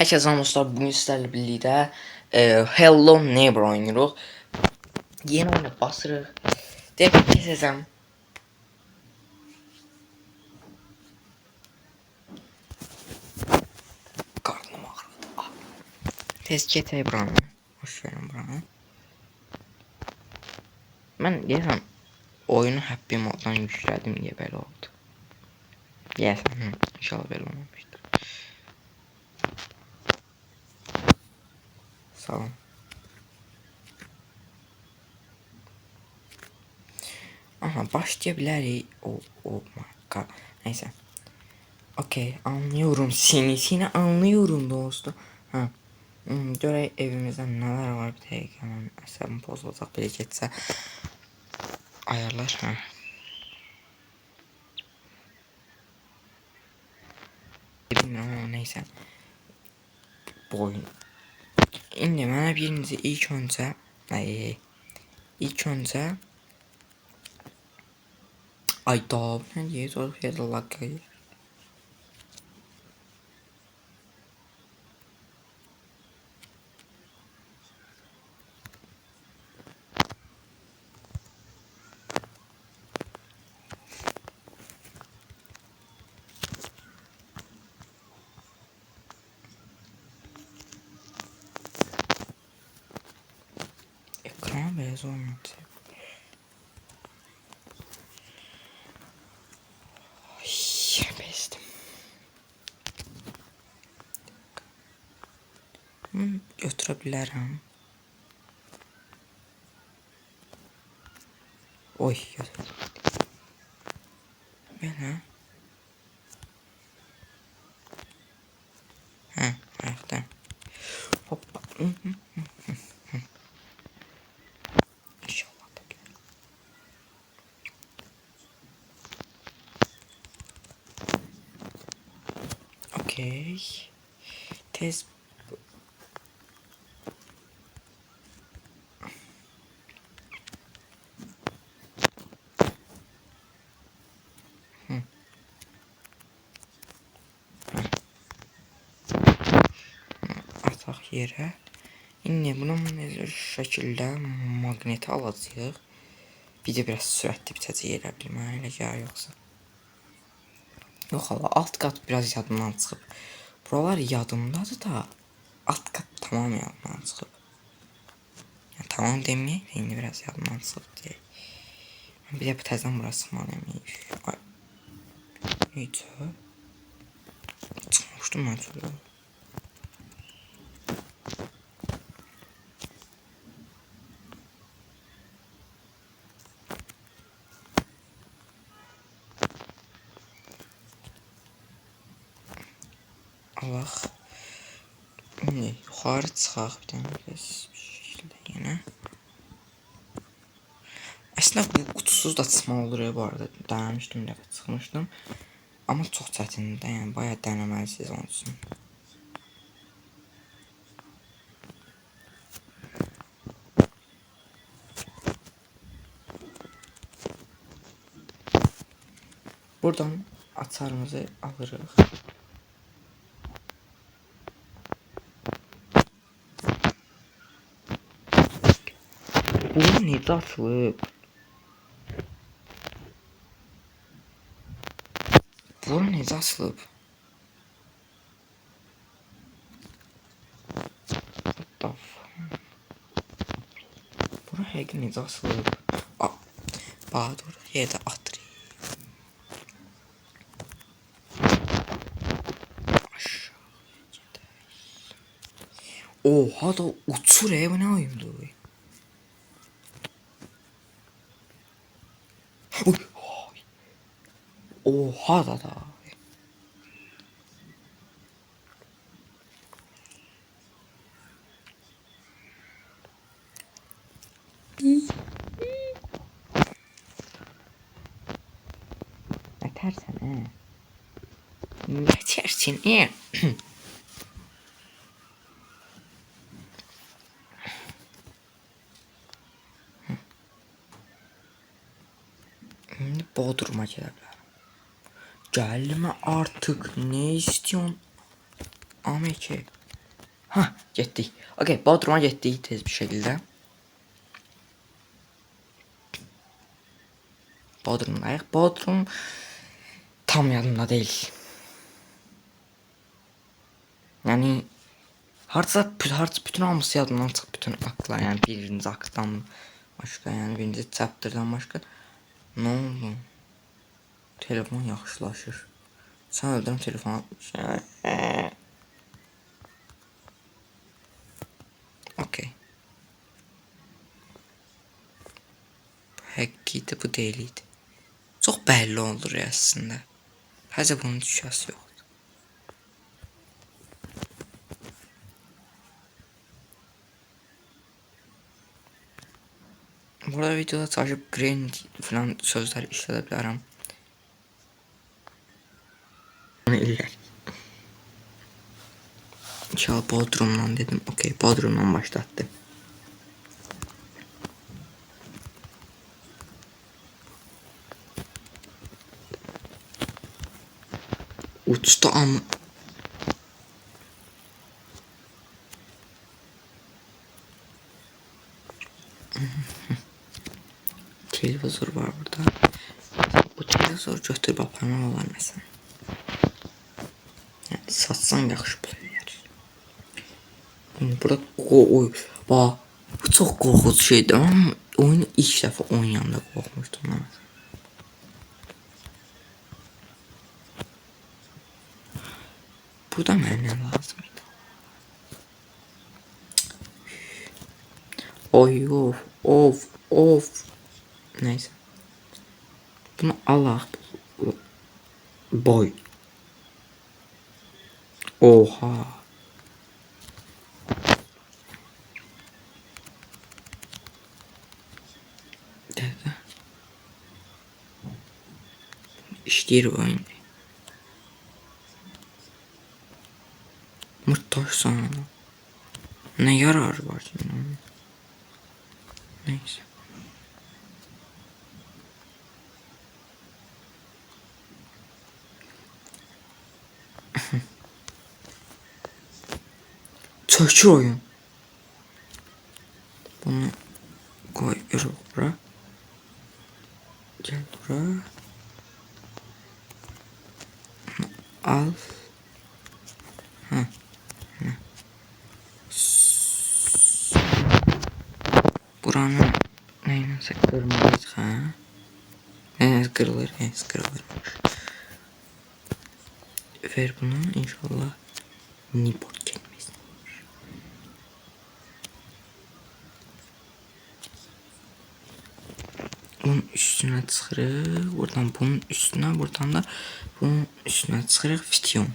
Herkese selam dostlar. Bugün sizlerle birlikte Hello Neighbor oynuyoruz. Yeni oyuna basırıq. Deyib kesəcəm. Qarnım ağrıdı. Tez getək buranı. Hoş verin buranı. Mən deyəsəm oyunu happy moddan yüklədim deyə belə oldu. Deyəsəm, inşallah belə olmamışdır. Salam. Aha, başlaya bilərik. Oh my god. Neyse. Okey, anlıyorum seni anlıyorum dostum. Ha. Görək evimizdə nələr var, bir dəqiqə mən əsəbim pozulacaq belə getsə. Ayarlar, ha. Bilmirəm ama neysə. Bu oyun. İndi mənə birinizi ilk öncə ay da nə deyir, o yerdə laqayır. Ekran beyaz olmadı. Ay, bezdim. Götürə bilərəm. Oy, götür. Belə. Hə, ayaqda. Hoppa. İnşallah da gəlir. Okey. Tez. Ataq yerə. İndi bunun şəkildə maqneti alacağıq. Bir də biraz sürətli bitəcək elə bilmə, elə gəl yoxsa. Yox hala, alt qat biraz yadımdan çıxıb. Buralar yadımdadır da, alt qat tamam yadımdan çıxıb. Yəni, tamam deməyək, indi biraz yadımdan çıxıb deyək. Bir də təzədən burası sıxmalıyım. Ay, necə? Çıxmışdım mən çölə. Allah. İndi yuxarı çıxaq bir dənə bir şəkildə yenə. Əslində bu qutusuz da çıxmaq olur bu arada. Denemişdim, bir dəfə çıxmışdım. Amma çox çətindir, yəni bayağı deneməlisiniz onun üçün. Buradan açarımızı alırıq. Bu necə açılıb? Bura necə açılıb? Bura həqiqi necə açılıb? Bahadır, yerdə atır. Oha da uçur bu nə oyundur? Oha da. Yetersen Yetersin Şimdi Bodrum'a gelebilirim. Gelme artık, ne istiyorsun? Ameki. Ha, getdik. Okay, Bodrum'a getdik tez bir şekilde. Bodrum'dayıq. Bodrum tam yadımda değil. Yani harca bütün hamısı yadımdan çıxıb bütün aktlar. Yani birinci aktdan başqa, yani birinci chapter'dan başqa. Ne oldu? Telefon yaxşılaşır. Sen öldürüm telefonu atmışsın. Okey. Həqiqi bu deyildi. Çox bəlli olur əslində. Həzə bunun düşəsi yoxdur. Burada videoda çalışıb grind falan sözlər işlədə bilərəm. İnşallah Bodrum'dan dedim. Okey, Bodrum'dan başlattı. Uçtu ama. Televizor var burada. Bu televizor götürüb aparmaq olar məsələn. Yəni satsan yaxşı pul eləyər. Burada oy, bax, bu çox qorxucu şeydir. Amma oyunu ilk dəfə oynayanda qorxmuşdum mən. Burada mənə nə lazım idi? Oy, of. Neyse. Bunu Allah boy. Oha. Dede. İşləyir bu oyun. Mırtaş sana. Ne yararı var şimdi? Neyse. Çökür oyun. Bunu koy bura. Gel bura. Al. Ha. Buranın neyse kırmızı ha. Evet kırılır. Evet kırılırmış. Ver bunu inşallah. Niport gelmesin. Bunun üstüne çıxırıq. Buradan bunun üstüne. Buradan da bunun üstüne çıxırıq. Fitiyon.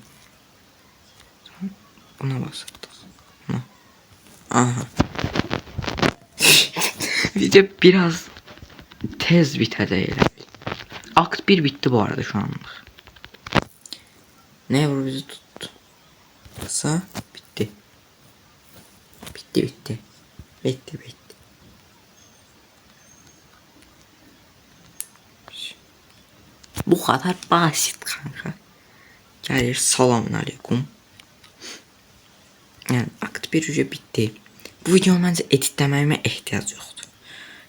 Buna basırdık. Buna. Aha. Video biraz tez bitəcək. Akt 1 bitti bu arada şu anlık. Ne vur bizi tuttu. Kısa bitti. Bitti. Bu kadar basit kanka. Gelir selamun aleyküm. Yani akt 1 ücret bitti. Bu video bence editlememe ihtiyaç yoktu.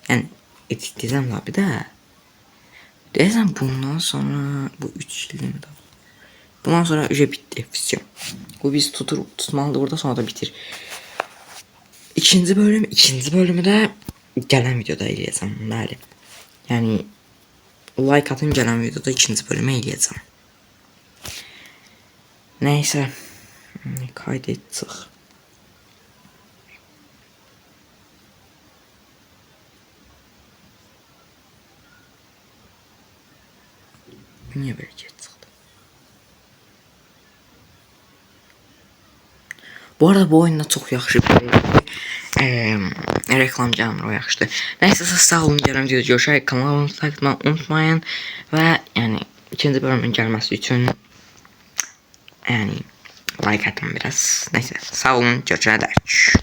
Yani editleyeceğim tabi de. Desem bundan sonra bu 3 yılım da. Bundan sonra ücret bitti. Fisyon. Bu biz tutmalıdır burada sonra da bitir. İkinci bölümü de gelen videoda eləyəcəm. Bəli. Yani like atın gelen videoda ikinci bölümü eləyəcəm. Neyse. Kaydettik. Niye böyle çıktı? Bu arada bu oyunda çok yaxşı bir reklam gəlmir, o yaxşıdır. Nəysə, sağ olun, gələn videoda görüşək. Kanalıma takip etməyi unutmayın və yəni ikinci bölümün gəlməsi üçün yəni like atın biraz. Nəysə, sağ olun, görüşənə dək.